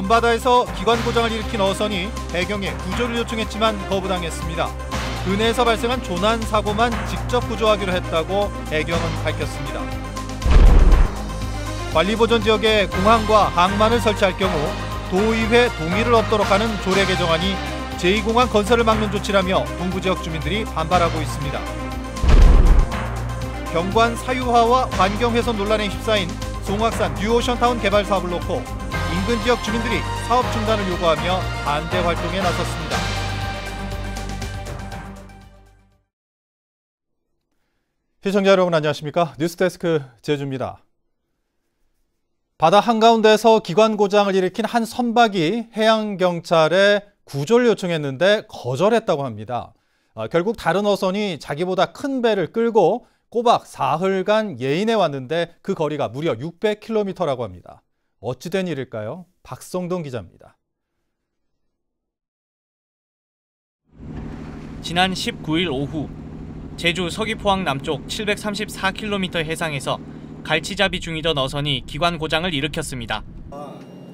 먼바다에서 기관 고장을 일으킨 어선이 해경에 구조를 요청했지만 거부당했습니다. 근해에서 발생한 조난 사고만 직접 구조하기로 했다고 해경은 밝혔습니다. 관리보전 지역에 공항과 항만을 설치할 경우 도의회 동의를 얻도록 하는 조례 개정안이 제2공항 건설을 막는 조치라며 동부지역 주민들이 반발하고 있습니다. 경관 사유화와 환경훼손 논란에 휩싸인 송악산 뉴오션타운 개발 사업을 놓고 인근 지역 주민들이 사업 중단을 요구하며 반대 활동에 나섰습니다. 시청자 여러분 안녕하십니까? 뉴스데스크 제주입니다. 바다 한가운데서 기관 고장을 일으킨 한 선박이 해양경찰에 구조를 요청했는데 거절했다고 합니다. 결국 다른 어선이 자기보다 큰 배를 끌고 꼬박 사흘간 예인해 왔는데 그 거리가 무려 600km라고 합니다. 어찌된 일일까요? 박성동 기자입니다. 지난 19일 오후 제주 서귀포항 남쪽 734km 해상에서 갈치잡이 중이던 어선이 기관 고장을 일으켰습니다.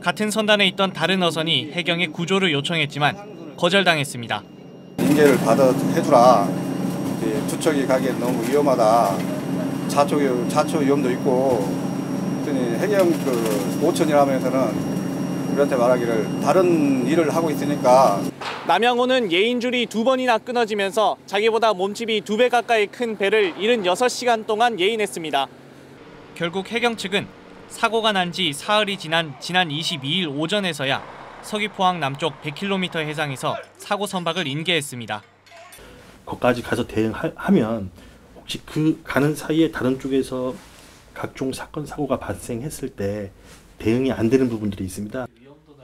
같은 선단에 있던 다른 어선이 해경에 구조를 요청했지만 거절당했습니다. 인계를 받아 해주라. 투척이 가기엔 너무 위험하다. 자초 위험도 있고. 그랬더니 해경 오천이라면서는 우리한테 말하기를 다른 일을 하고 있으니까. 남양호는 예인줄이 2번이나 끊어지면서 자기보다 몸집이 2배 가까이 큰 배를 76시간 동안 예인했습니다. 결국 해경 측은 사고가 난 지 사흘이 지난 22일 오전에서야 서귀포항 남쪽 100km 해상에서 사고 선박을 인계했습니다. 거기까지 가서 대응하면 혹시 그 가는 사이에 다른 쪽에서 각종 사건 사고가 발생했을 때 대응이 안 되는 부분들이 있습니다.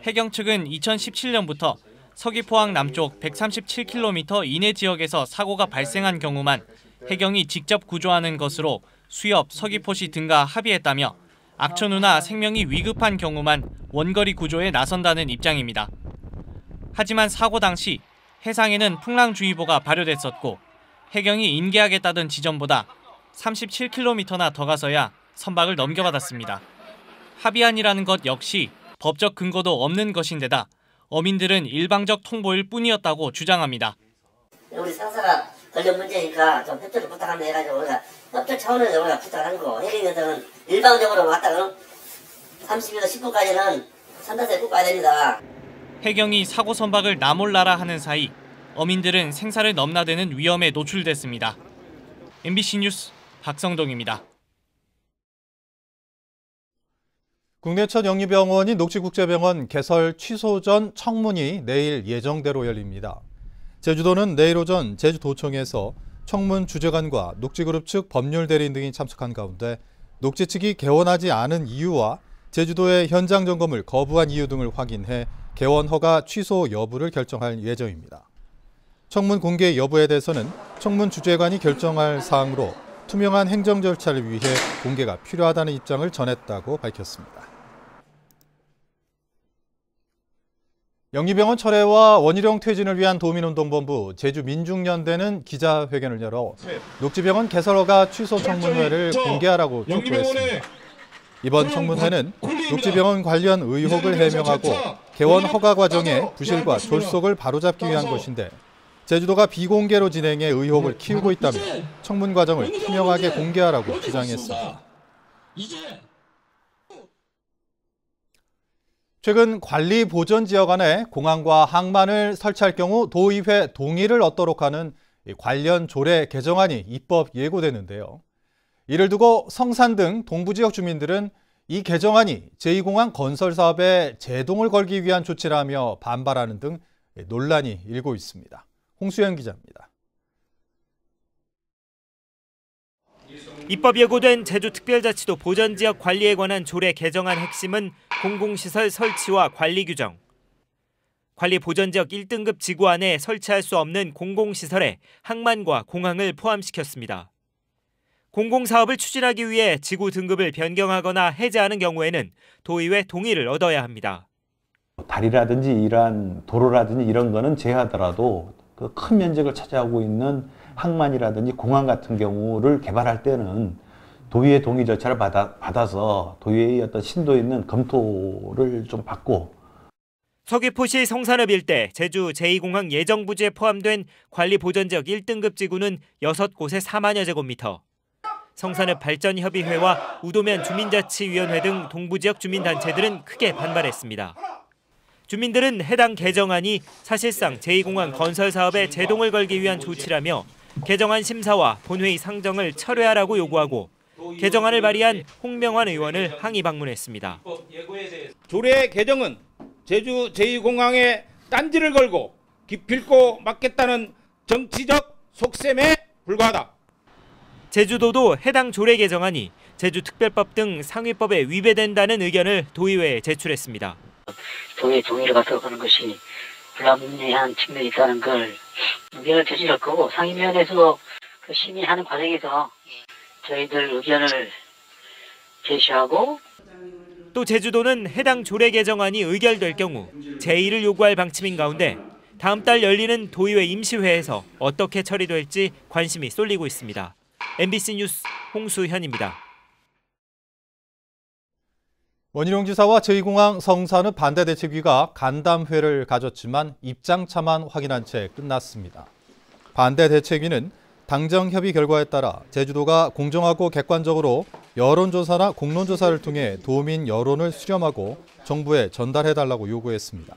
해경 측은 2017년부터 서귀포항 남쪽 137km 이내 지역에서 사고가 발생한 경우만 해경이 직접 구조하는 것으로 수협, 서귀포시 등과 합의했다며 악천후나 생명이 위급한 경우만 원거리 구조에 나선다는 입장입니다. 하지만 사고 당시 해상에는 풍랑주의보가 발효됐었고 해경이 인계하겠다던 지점보다 37km나 더 가서야 선박을 넘겨받았습니다. 합의안이라는 것 역시 법적 근거도 없는 것인데다 어민들은 일방적 통보일 뿐이었다고 주장합니다. 우리 상사가 걸린 문제니까 좀 협조를 부탁한다 해가지고 우리가 협조 차원에서 우리가 부탁한 거고 해경에서는 일방적으로 왔다가 30에서 10분까지는 산다스에 꼭 가야 됩니다. 해경이 사고 선박을 나몰라라 하는 사이 어민들은 생사를 넘나드는 위험에 노출됐습니다. MBC 뉴스 박성동입니다. 국내 첫 영리병원인 녹지국제병원 개설 취소 전 청문이 내일 예정대로 열립니다. 제주도는 내일 오전 제주도청에서 청문 주재관과 녹지그룹 측 법률 대리인 등이 참석한 가운데 녹지 측이 개원하지 않은 이유와 제주도의 현장 점검을 거부한 이유 등을 확인해 개원 허가 취소 여부를 결정할 예정입니다. 청문 공개 여부에 대해서는 청문 주재관이 결정할 사항으로 투명한 행정 절차를 위해 공개가 필요하다는 입장을 전했다고 밝혔습니다. 영리병원 철회와 원희룡 퇴진을 위한 도민운동본부 제주민중연대는 기자회견을 열어 녹지병원 개설허가 취소 청문회를 공개하라고 촉구했습니다. 이번 청문회는 녹지병원 관련 의혹을 해명하고 개원 허가 과정의 부실과 졸속을 바로잡기 위한 것인데 제주도가 비공개로 진행해 의혹을 키우고 있다며 청문 과정을 투명하게 공개하라고 주장했습니다. 최근 관리보전지역 안에 공항과 항만을 설치할 경우 도의회 동의를 얻도록 하는 관련 조례 개정안이 입법 예고되는데요. 이를 두고 성산 등 동부지역 주민들은 이 개정안이 제2공항 건설 사업에 제동을 걸기 위한 조치라며 반발하는 등 논란이 일고 있습니다. 홍수연 기자입니다. 입법 예고된 제주특별자치도 보전지역 관리에 관한 조례 개정안 핵심은 공공시설 설치와 관리 규정. 관리 보전지역 1등급 지구 안에 설치할 수 없는 공공시설에 항만과 공항을 포함시켰습니다. 공공사업을 추진하기 위해 지구 등급을 변경하거나 해제하는 경우에는 도의회 동의를 얻어야 합니다. 다리라든지 이러한 도로라든지 이런 거는 제하더라도 그 큰 면적을 차지하고 있는 항만이라든지 공항 같은 경우를 개발할 때는 도의회 동의 절차를 받아서 도의회의 어떤 심도 있는 검토를 좀 받고 서귀포시 성산읍 일대 제주 제2공항 예정부지에 포함된 관리보전지역 1등급 지구는 6곳에 4만여 제곱미터. 성산읍 발전협의회와 우도면 주민자치위원회 등 동부지역 주민단체들은 크게 반발했습니다. 주민들은 해당 개정안이 사실상 제2공항 건설 사업에 제동을 걸기 위한 조치라며 개정안 심사와 본회의 상정을 철회하라고 요구하고 개정안을 발의한 홍명환 의원을 항의 방문했습니다. 조례 개정은 제주 제2공항에 딴지를 걸고 기필코 막겠다는 정치적 속셈에 불과하다. 제주도도 해당 조례 개정안이 제주특별법 등 상위법에 위배된다는 의견을 도의회에 제출했습니다. 도의 동의를 받아가는 것이 불합리한 측면이 있다는 걸 의견을 제출할 거고 상임위원회에서 그 심의하는 과정에서 저희들 의견을 제시하고 또 제주도는 해당 조례 개정안이 의결될 경우 제의를 요구할 방침인 가운데 다음 달 열리는 도의회 임시회에서 어떻게 처리될지 관심이 쏠리고 있습니다. MBC 뉴스 홍수현입니다. 원희룡 지사와 제2공항 성산읍 반대대책위가 간담회를 가졌지만 입장차만 확인한 채 끝났습니다. 반대대책위는 당정협의 결과에 따라 제주도가 공정하고 객관적으로 여론조사나 공론조사를 통해 도민 여론을 수렴하고 정부에 전달해달라고 요구했습니다.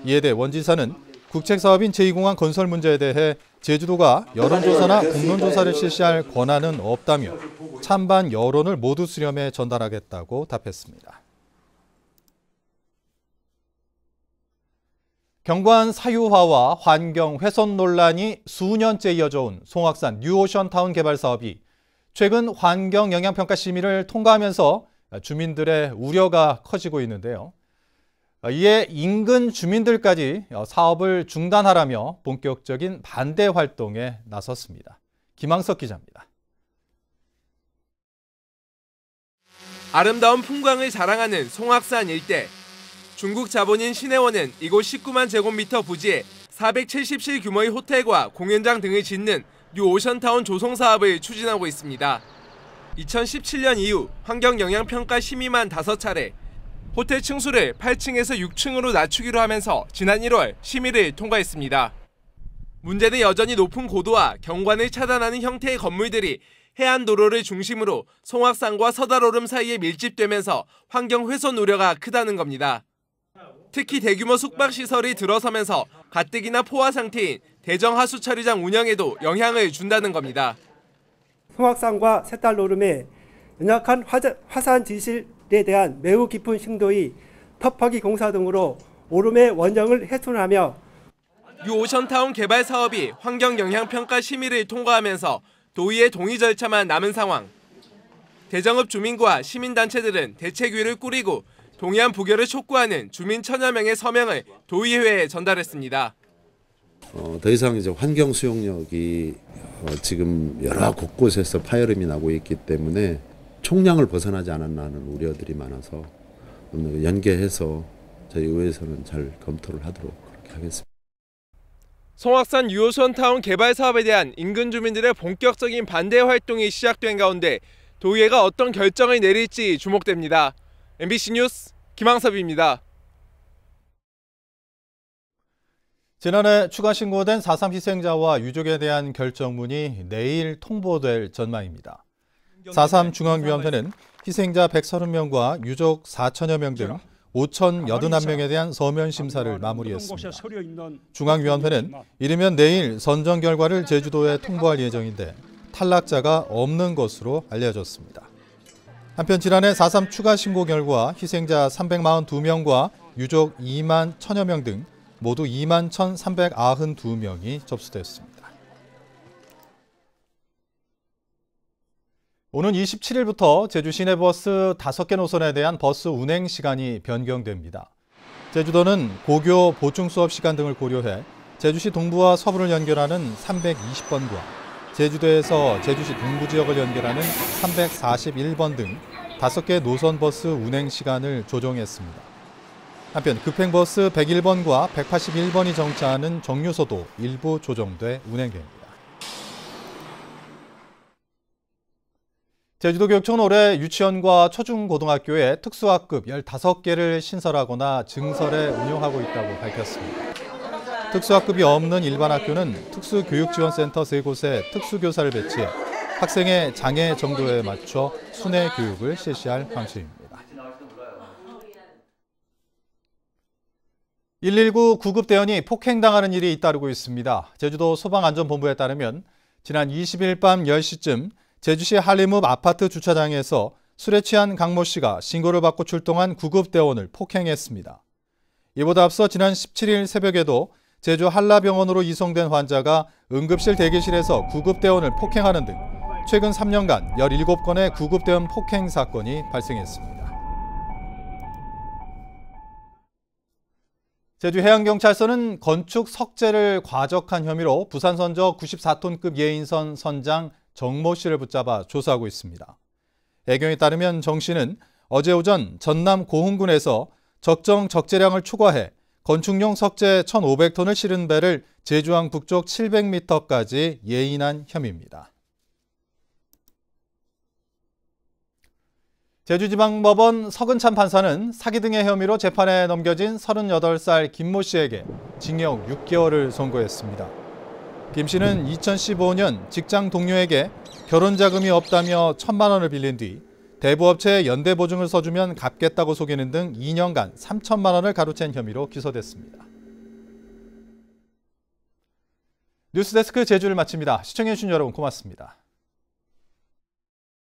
이에 대해 원 지사는 국책사업인 제2공항 건설 문제에 대해 제주도가 여론조사나 공론조사를 실시할 권한은 없다며 찬반 여론을 모두 수렴해 전달하겠다고 답했습니다. 경관 사유화와 환경 훼손 논란이 수년째 이어져온 송악산 뉴오션타운 개발 사업이 최근 환경 영향평가 심의를 통과하면서 주민들의 우려가 커지고 있는데요. 이에 인근 주민들까지 사업을 중단하라며 본격적인 반대 활동에 나섰습니다. 김항석 기자입니다. 아름다운 풍광을 자랑하는 송악산 일대. 중국 자본인 신해원은 이곳 19만 제곱미터 부지에 470실 규모의 호텔과 공연장 등을 짓는 뉴오션타운 조성 사업을 추진하고 있습니다. 2017년 이후 환경영향평가 심의만 5차례, 호텔 층수를 8층에서 6층으로 낮추기로 하면서 지난 1월 심의를 통과했습니다. 문제는 여전히 높은 고도와 경관을 차단하는 형태의 건물들이 해안도로를 중심으로 송악산과 서달오름 사이에 밀집되면서 환경 훼손 우려가 크다는 겁니다. 특히 대규모 숙박시설이 들어서면서 가뜩이나 포화 상태인 대정하수처리장 운영에도 영향을 준다는 겁니다. 송악산과 셋달오름의 연약한 화산 지실에 대한 매우 깊은 심도의 터파기 공사 등으로 오름의 원정을 훼손하며 뉴오션타운 개발 사업이 환경영향평가 심의를 통과하면서 도의의 동의 절차만 남은 상황. 대정읍 주민과 시민단체들은 대책위를 꾸리고 동의안 부결을 촉구하는 주민 1000여 명의 서명을 도의회에 전달했습니다. 더 이상 이제 환경 수용력이 지금 여러 곳곳에서 파열음이 나고 있기 때문에 총량을 벗어나지 않았나 하는 우려들이 많아서 연계해서 저희 의회에서는 잘 검토를 하도록 그렇게 하겠습니다. 송악산 뉴오션타운 개발 사업에 대한 인근 주민들의 본격적인 반대 활동이 시작된 가운데 도의회가 어떤 결정을 내릴지 주목됩니다. MBC 뉴스 김항섭입니다. 지난해 추가 신고된 4.3 희생자와 유족에 대한 결정문이 내일 통보될 전망입니다. 4.3 중앙위원회는 희생자 130명과 유족 4천여 명 등 5,081명에 대한 서면 심사를 마무리했습니다. 중앙위원회는 이르면 내일 선정 결과를 제주도에 통보할 예정인데 탈락자가 없는 것으로 알려졌습니다. 한편 지난해 4.3 추가 신고 결과 희생자 342명과 유족 2만 1천여 명 등 모두 2만 1,392명이 접수됐습니다. 오는 27일부터 제주 시내버스 5개 노선에 대한 버스 운행 시간이 변경됩니다. 제주도는 고교 보충 수업 시간 등을 고려해 제주시 동부와 서부를 연결하는 320번과 제주도에서 제주시 동부 지역을 연결하는 341번 등 5개 노선 버스 운행 시간을 조정했습니다. 한편 급행버스 101번과 181번이 정차하는 정류소도 일부 조정돼 운행됩니다. 제주도교육청은 올해 유치원과 초중고등학교에 특수학급 15개를 신설하거나 증설해 운영하고 있다고 밝혔습니다. 특수학급이 없는 일반 학교는 특수교육지원센터 3곳에 특수교사를 배치해 학생의 장애 정도에 맞춰 순회 교육을 실시할 방침입니다. 119 구급대원이 폭행당하는 일이 잇따르고 있습니다. 제주도 소방안전본부에 따르면 지난 20일 밤 10시쯤 제주시 한림읍 아파트 주차장에서 술에 취한 강모 씨가 신고를 받고 출동한 구급대원을 폭행했습니다. 이보다 앞서 지난 17일 새벽에도 제주 한라병원으로 이송된 환자가 응급실 대기실에서 구급대원을 폭행하는 등 최근 3년간 17건의 구급대원 폭행 사건이 발생했습니다. 제주해양경찰서는 건축 석재를 과적한 혐의로 부산선저 94톤급 예인선 선장 정모 씨를 붙잡아 조사하고 있습니다. 해경에 따르면 정 씨는 어제 오전 전남 고흥군에서 적정 적재량을 초과해 건축용 석재 1,500톤을 실은 배를 제주항 북쪽 700m까지 예인한 혐의입니다. 제주지방법원 서근찬 판사는 사기 등의 혐의로 재판에 넘겨진 38살 김모 씨에게 징역 6개월을 선고했습니다. 김 씨는 2015년 직장 동료에게 결혼 자금이 없다며 1,000만 원을 빌린 뒤 대부업체에 연대 보증을 써주면 갚겠다고 속이는 등 2년간 3천만 원을 가로챈 혐의로 기소됐습니다. 뉴스데스크 제주를 마칩니다. 시청해주신 여러분 고맙습니다.